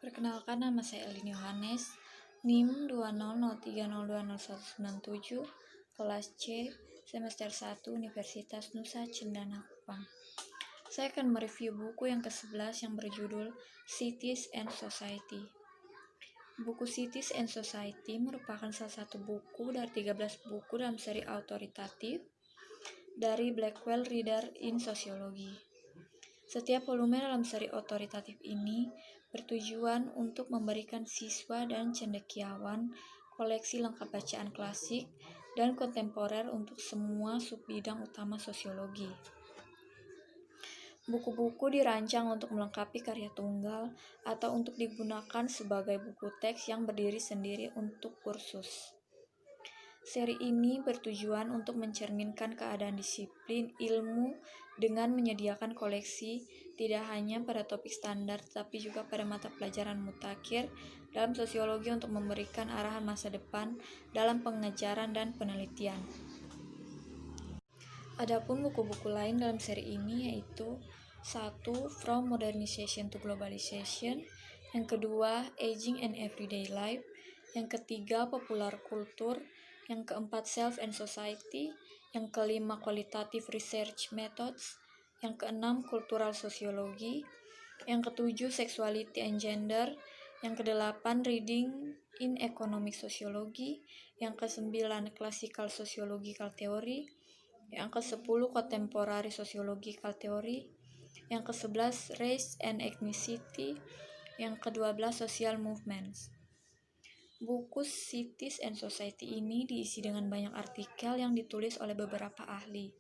Perkenalkan, nama saya Elin Yohanes, NIM 20030200197, kelas C, semester 1, Universitas Nusa Cendana Kupang. Saya akan mereview buku yang ke-11 yang berjudul Cities and Society. Buku Cities and Society merupakan salah satu buku dari 13 buku dalam seri autoritatif dari Blackwell Reader in Sociology. Setiap volume dalam seri otoritatif ini bertujuan untuk memberikan siswa dan cendekiawan koleksi lengkap bacaan klasik dan kontemporer untuk semua subbidang utama sosiologi. Buku-buku dirancang untuk melengkapi karya tunggal atau untuk digunakan sebagai buku teks yang berdiri sendiri untuk kursus. Seri ini bertujuan untuk mencerminkan keadaan disiplin ilmu dengan menyediakan koleksi tidak hanya pada topik standar tetapi juga pada mata pelajaran mutakhir dalam sosiologi untuk memberikan arahan masa depan dalam pengejaran dan penelitian. Adapun buku-buku lain dalam seri ini yaitu 1. From Modernization to Globalization, yang kedua Aging and Everyday Life, yang ketiga Popular Culture, yang keempat Self and Society, yang kelima Qualitative Research Methods, yang keenam Cultural Sociology, yang ketujuh Sexuality and Gender, yang kedelapan Reading in Economic Sociology, yang kesembilan Classical Sociological Theory, yang ke-10 Contemporary Sociological Theory, yang ke-11 Race and Ethnicity, yang ke-12 Social Movements. Buku Cities and Society ini diisi dengan banyak artikel yang ditulis oleh beberapa ahli,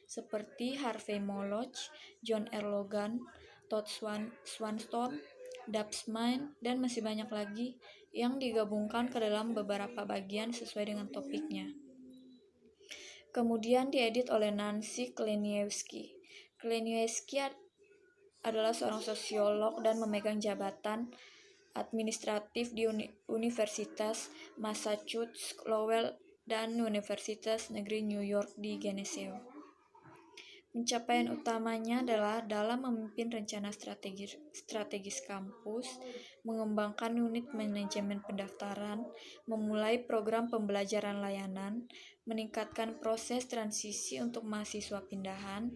seperti Harvey Moloch, John R. Logan, Todd Swanstone, Dubsman, dan masih banyak lagi yang digabungkan ke dalam beberapa bagian sesuai dengan topiknya. Kemudian diedit oleh Nancy Kleniewski. Kleniewski adalah seorang sosiolog dan memegang jabatan administratif di Universitas Massachusetts Lowell dan Universitas Negeri New York di Geneseo. Pencapaian utamanya adalah dalam memimpin rencana strategis kampus, mengembangkan unit manajemen pendaftaran, memulai program pembelajaran layanan, meningkatkan proses transisi untuk mahasiswa pindahan,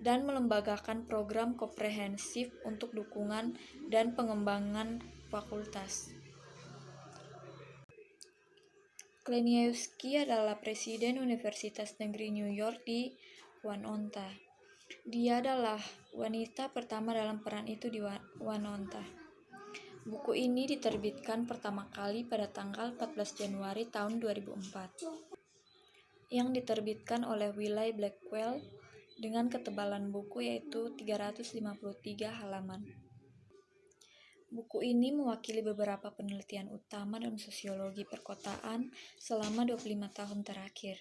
dan melembagakan program komprehensif untuk dukungan dan pengembangan fakultas. Kleniewski adalah Presiden Universitas Negeri New York di Wanonta. Dia adalah wanita pertama dalam peran itu di Wanonta. Buku ini diterbitkan pertama kali pada tanggal 14 Januari tahun 2004. Yang diterbitkan oleh Wiley Blackwell dengan ketebalan buku yaitu 353 halaman. Buku ini mewakili beberapa penelitian utama dalam sosiologi perkotaan selama 25 tahun terakhir.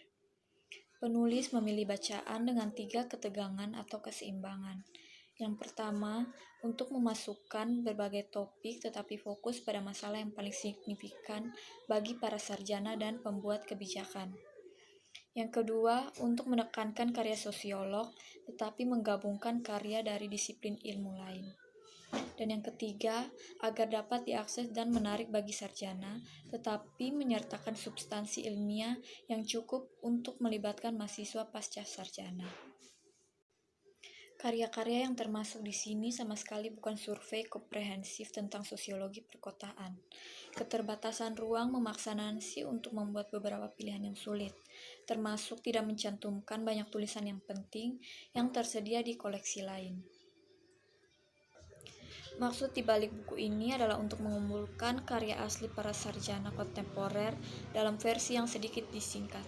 Penulis memilih bacaan dengan 3 ketegangan atau keseimbangan. Yang pertama, untuk memasukkan berbagai topik tetapi fokus pada masalah yang paling signifikan bagi para sarjana dan pembuat kebijakan. Yang kedua, untuk menekankan karya sosiolog tetapi menggabungkan karya dari disiplin ilmu lain. Dan yang ketiga, agar dapat diakses dan menarik bagi sarjana, tetapi menyertakan substansi ilmiah yang cukup untuk melibatkan mahasiswa pasca sarjana. Karya-karya yang termasuk di sini sama sekali bukan survei komprehensif tentang sosiologi perkotaan. Keterbatasan ruang memaksa Nancy untuk membuat beberapa pilihan yang sulit, termasuk tidak mencantumkan banyak tulisan yang penting yang tersedia di koleksi lain. Maksud dibalik buku ini adalah untuk mengumpulkan karya asli para sarjana kontemporer dalam versi yang sedikit disingkat.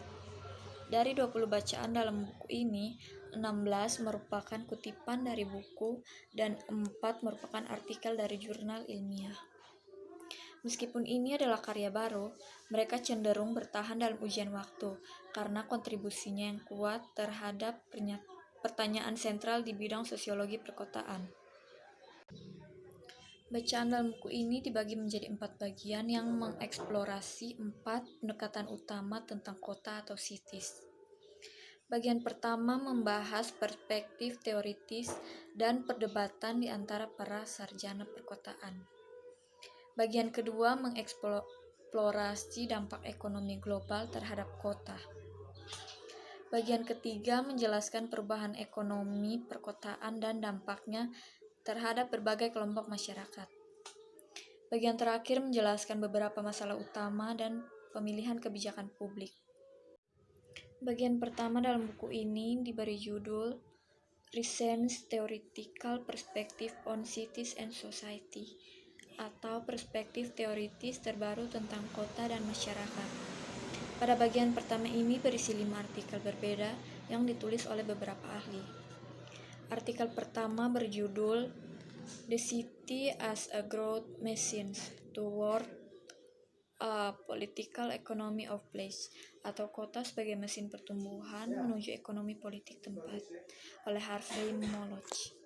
Dari 20 bacaan dalam buku ini, 16 merupakan kutipan dari buku dan 4 merupakan artikel dari jurnal ilmiah. Meskipun ini adalah karya baru, mereka cenderung bertahan dalam ujian waktu karena kontribusinya yang kuat terhadap pertanyaan sentral di bidang sosiologi perkotaan. Bacaan dalam buku ini dibagi menjadi 4 bagian yang mengeksplorasi 4 pendekatan utama tentang kota atau cities. Bagian pertama membahas perspektif teoritis dan perdebatan di antara para sarjana perkotaan. Bagian kedua mengeksplorasi dampak ekonomi global terhadap kota. Bagian ketiga menjelaskan perubahan ekonomi perkotaan dan dampaknya terhadap berbagai kelompok masyarakat. Bagian terakhir menjelaskan beberapa masalah utama dan pemilihan kebijakan publik. Bagian pertama dalam buku ini diberi judul Recent Theoretical Perspective on Cities and Society, atau perspektif teoritis terbaru tentang kota dan masyarakat. Pada bagian pertama ini berisi 5 artikel berbeda yang ditulis oleh beberapa ahli. Artikel pertama berjudul The City as a Growth Machine Toward a Political Economy of Place, atau kota sebagai mesin pertumbuhan menuju ekonomi politik tempat, oleh Harvey Moloch.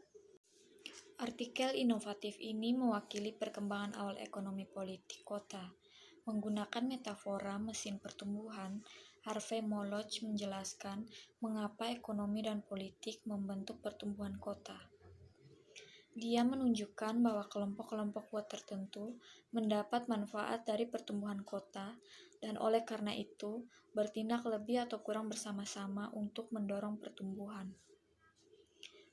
Artikel inovatif ini mewakili perkembangan awal ekonomi politik kota. Menggunakan metafora mesin pertumbuhan, Harvey Moloch menjelaskan mengapa ekonomi dan politik membentuk pertumbuhan kota. Dia menunjukkan bahwa kelompok-kelompok kuat tertentu mendapat manfaat dari pertumbuhan kota dan oleh karena itu bertindak lebih atau kurang bersama-sama untuk mendorong pertumbuhan.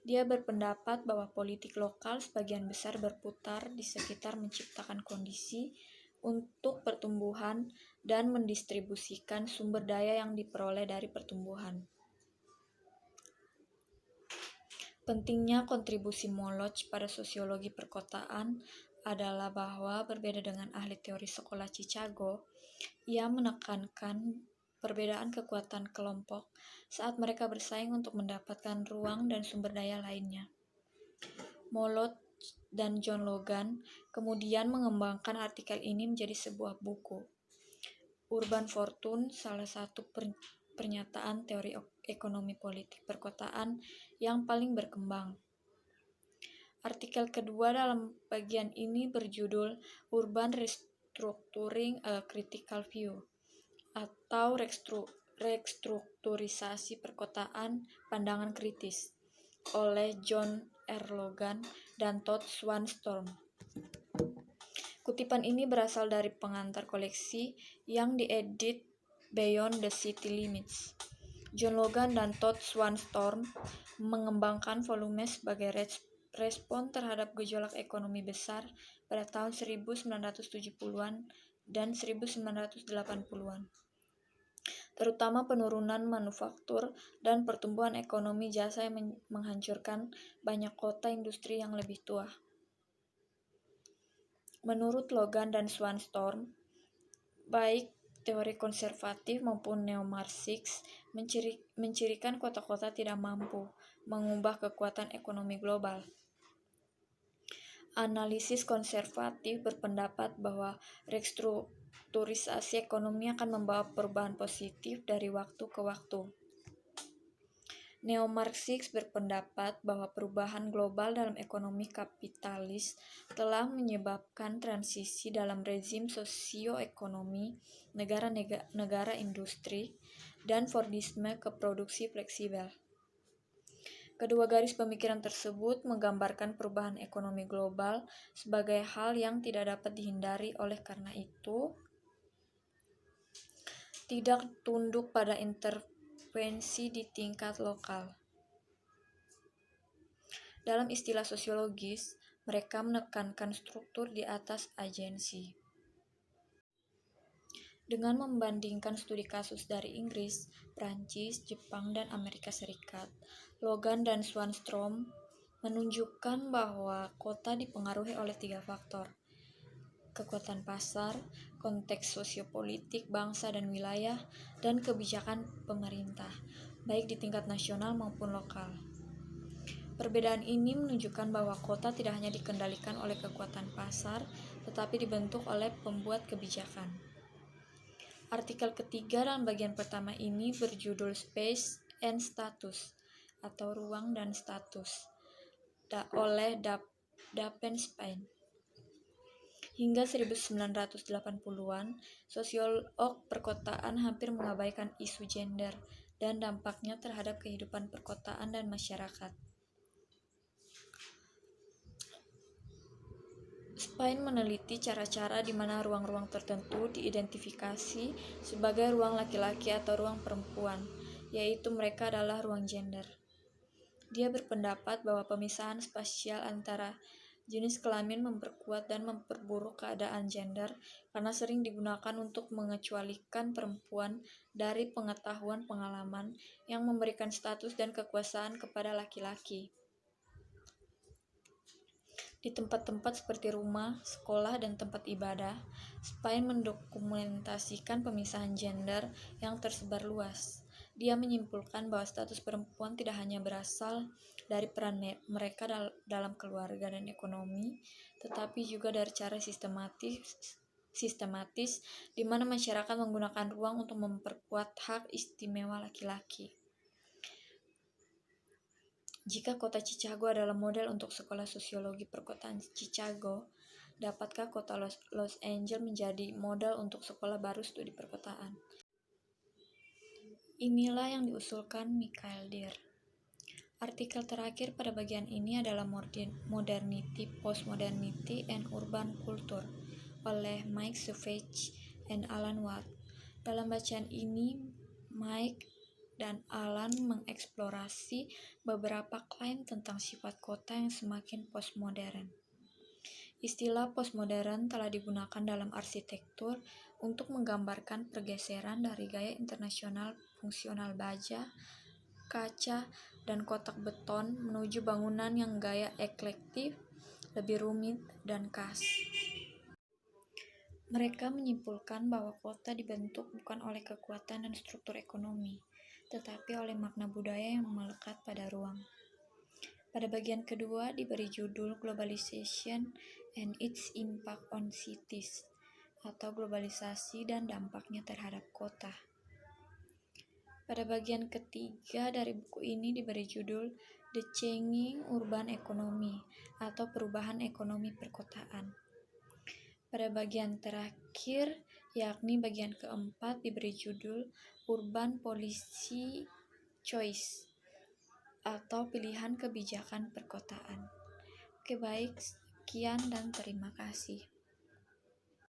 Dia berpendapat bahwa politik lokal sebagian besar berputar di sekitar menciptakan kondisi untuk pertumbuhan dan mendistribusikan sumber daya yang diperoleh dari pertumbuhan. Pentingnya kontribusi Moloch pada sosiologi perkotaan adalah bahwa berbeda dengan ahli teori sekolah Chicago, ia menekankan perbedaan kekuatan kelompok saat mereka bersaing untuk mendapatkan ruang dan sumber daya lainnya. Moloch dan John Logan kemudian mengembangkan artikel ini menjadi sebuah buku, Urban Fortune, salah satu pernyataan teori ekonomi politik perkotaan yang paling berkembang. Artikel kedua dalam bagian ini berjudul Urban Restructuring a Critical View, atau restrukturisasi perkotaan pandangan kritis, oleh John R. Logan dan Todd Swanstorm. Kutipan ini berasal dari pengantar koleksi yang diedit Beyond the City Limits. John Logan dan Todd Swanstorm mengembangkan volume sebagai respon terhadap gejolak ekonomi besar pada tahun 1970-an dan 1980-an. Terutama penurunan manufaktur dan pertumbuhan ekonomi jasa yang menghancurkan banyak kota industri yang lebih tua. Menurut Logan dan Swanstorm, baik teori konservatif maupun neo-Marxis mencirikan kota-kota tidak mampu mengubah kekuatan ekonomi global. Analisis konservatif berpendapat bahwa restrukturisasi ekonomi akan membawa perubahan positif dari waktu ke waktu. Neo-Marxis berpendapat bahwa perubahan global dalam ekonomi kapitalis telah menyebabkan transisi dalam rezim sosioekonomi negara industri dan Fordisme ke produksi fleksibel. Kedua garis pemikiran tersebut menggambarkan perubahan ekonomi global sebagai hal yang tidak dapat dihindari, oleh karena itu tidak tunduk pada intervensi di tingkat lokal. Dalam istilah sosiologis, mereka menekankan struktur di atas agensi. Dengan membandingkan studi kasus dari Inggris, Prancis, Jepang, dan Amerika Serikat, Logan dan Swanstorm menunjukkan bahwa kota dipengaruhi oleh 3 faktor: kekuatan pasar, konteks sosiopolitik bangsa dan wilayah, dan kebijakan pemerintah, baik di tingkat nasional maupun lokal. Perbedaan ini menunjukkan bahwa kota tidak hanya dikendalikan oleh kekuatan pasar, tetapi dibentuk oleh pembuat kebijakan. Artikel ketiga dalam bagian pertama ini berjudul Space and Status, atau ruang dan status, oleh Dappenspine. Hingga 1980-an, sosiolog perkotaan hampir mengabaikan isu gender dan dampaknya terhadap kehidupan perkotaan dan masyarakat. Spain meneliti cara-cara di mana ruang-ruang tertentu diidentifikasi sebagai ruang laki-laki atau ruang perempuan, yaitu mereka adalah ruang gender. Dia berpendapat bahwa pemisahan spasial antara jenis kelamin memperkuat dan memperburuk keadaan gender karena sering digunakan untuk mengecualikan perempuan dari pengetahuan pengalaman yang memberikan status dan kekuasaan kepada laki-laki. Di tempat-tempat seperti rumah, sekolah, dan tempat ibadah, Spain mendokumentasikan pemisahan gender yang tersebar luas. Dia menyimpulkan bahwa status perempuan tidak hanya berasal dari peran mereka dalam keluarga dan ekonomi, tetapi juga dari cara sistematis di mana masyarakat menggunakan ruang untuk memperkuat hak istimewa laki-laki. Jika kota Chicago adalah model untuk sekolah sosiologi perkotaan Chicago, dapatkah kota Los Angeles menjadi model untuk sekolah baru studi perkotaan? Inilah yang diusulkan Michael Dear. Artikel terakhir pada bagian ini adalah Modernity, Postmodernity, and Urban Culture oleh Mike Savage and Alan Watt. Dalam bacaan ini, Mike dan Alan mengeksplorasi beberapa klaim tentang sifat kota yang semakin postmodern. Istilah postmodern telah digunakan dalam arsitektur untuk menggambarkan pergeseran dari gaya internasional fungsional baja, kaca, dan kotak beton menuju bangunan yang gaya eklektik, lebih rumit, dan khas. Mereka menyimpulkan bahwa kota dibentuk bukan oleh kekuatan dan struktur ekonomi, tetapi oleh makna budaya yang melekat pada ruang. Pada bagian kedua diberi judul Globalization and its Impact on Cities, atau globalisasi dan dampaknya terhadap kota. Pada bagian ketiga dari buku ini diberi judul The Changing Urban Economy, atau perubahan ekonomi perkotaan. Pada bagian terakhir, yakni bagian keempat, diberi judul Urban Policy Choice, atau pilihan kebijakan perkotaan. Oke, baik, sekian dan terima kasih.